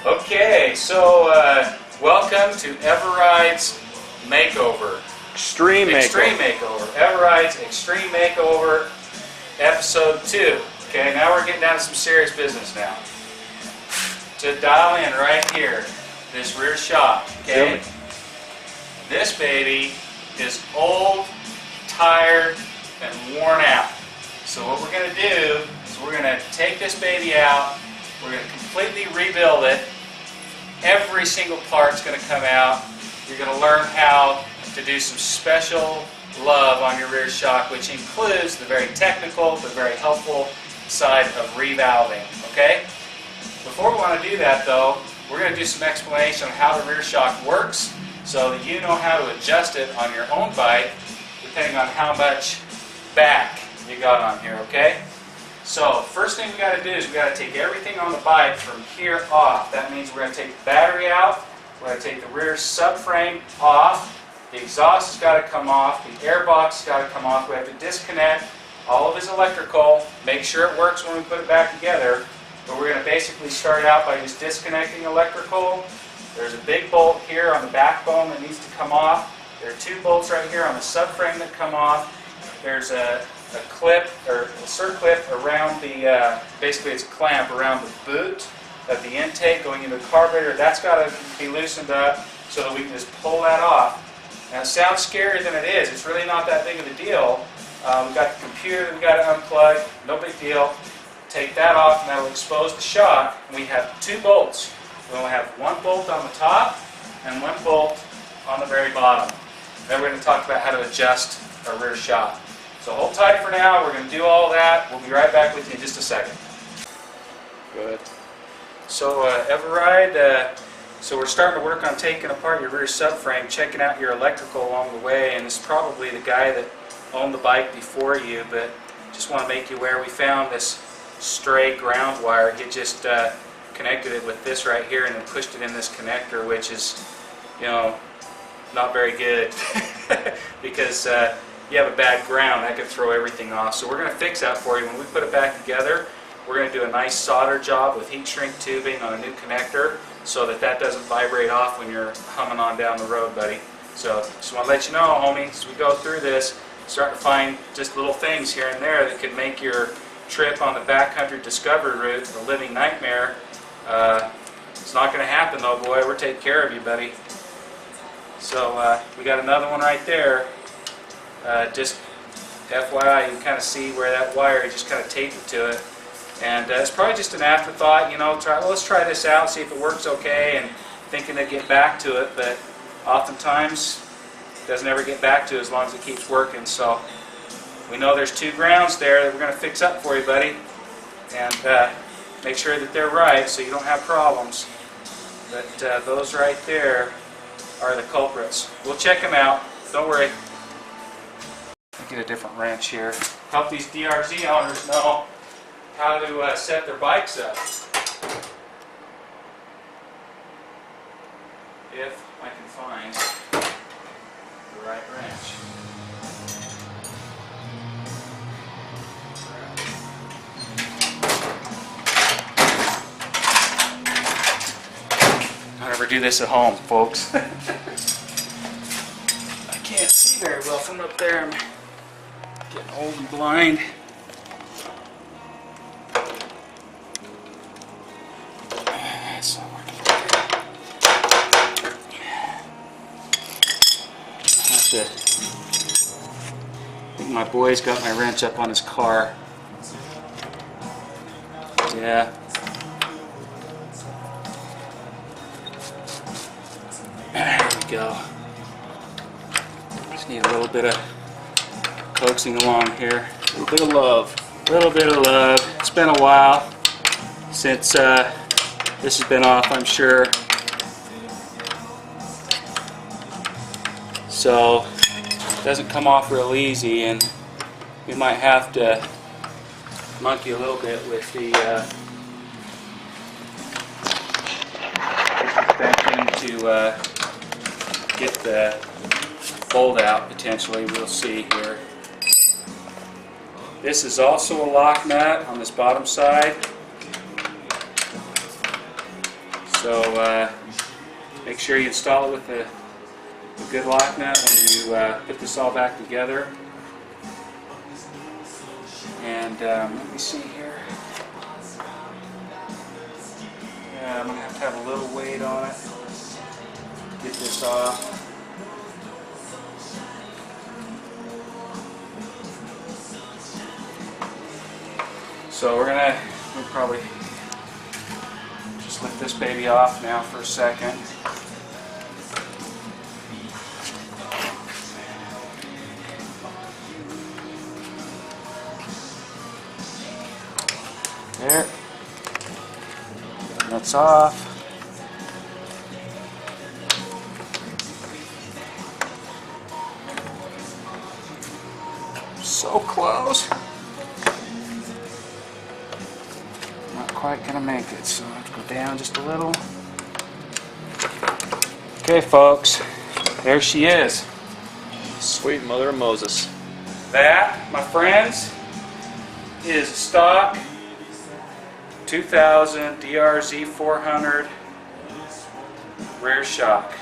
Okay, so welcome to EveRide's Makeover. Extreme Makeover. EveRide's Extreme Makeover, Episode 2. Okay, now we're getting down to some serious business now. To dial in right here, this rear shock, okay? This baby is old, tired, and worn out. So what we're going to do is we're going to take this baby out, we're going to completely rebuild it. Every single part's going to come out. You're going to learn how to do some special love on your rear shock, which includes the very technical but very helpful side of revalving, okay? Before we want to do that though, we're going to do some explanation on how the rear shock works so that you know how to adjust it on your own bike depending on how much back you got on here, okay? So first thing we got to do is we got to take everything on the bike from here off. That means we're going to take the battery out, we're going to take the rear subframe off, the exhaust has got to come off, the airbox has got to come off, we have to disconnect all of his electrical, make sure it works when we put it back together. But we're going to basically start out by just disconnecting electrical. There's a big bolt here on the backbone that needs to come off. There are two bolts right here on the subframe that come off. There's a clip or a circlip around the, basically it's a clamp around the boot of the intake going into the carburetor. That's got to be loosened up so that we can just pull that off. Now it sounds scarier than it is. It's really not that big of a deal. We've got the computer that we've got to unplug. No big deal. Take that off and that will expose the shock. We have two bolts. We'll have one bolt on the top and one bolt on the very bottom. Then we're going to talk about how to adjust our rear shock. So hold tight for now. We're going to do all that. We'll be right back with you in just a second. Good. So EveRide, so we're starting to work on taking apart your rear subframe, checking out your electrical along the way, and this is probably the guy that owned the bike before you, but just want to make you aware we found this stray ground wire. He just connected it with this right here and then pushed it in this connector, which is, you know, not very good because you have a bad ground, that could throw everything off. So we're going to fix that for you. When we put it back together, we're going to do a nice solder job with heat shrink tubing on a new connector so that that doesn't vibrate off when you're humming on down the road, buddy. So just want to let you know, homie, as we go through this, start to find just little things here and there that could make your trip on the backcountry discovery route a living nightmare. It's not going to happen though, boy. We're taking care of you, buddy. So we got another one right there. Just FYI, you can kind of see where that wire, you just kind of taped it to it. And it's probably just an afterthought, you know, let's try this out, see if it works okay, and thinking to get back to it, but oftentimes it doesn't ever get back to it as long as it keeps working. So we know there's two grounds there that we're going to fix up for you, buddy, and make sure that they're right so you don't have problems. But those right there are the culprits. We'll check them out. Don't worry. Get a different wrench here. Help these DRZ owners know how to set their bikes up. If I can find the right wrench. Don't ever do this at home, folks. I can't see very well from up there. I'm getting old and blind. That's not working. I think my boy's got my wrench up on his car. Yeah. There we go. Just need a little bit of coaxing along here. A little bit of love. A little bit of love. It's been a while since this has been off, I'm sure. So it doesn't come off real easy, and we might have to monkey a little bit with the suspension to get the bolt out potentially. We'll see here. This is also a lock nut on this bottom side. So make sure you install it with a good lock nut when you put this all back together. And let me see here. Yeah, I'm going to have a little weight on it. Get this off. So we'll probably just lift this baby off now for a second. There. Nuts off. So close. Not quite gonna make it, so I have to go down just a little. Okay, folks, there she is. Sweet mother of Moses. That, my friends, is stock 2000 DRZ 400 rear shock.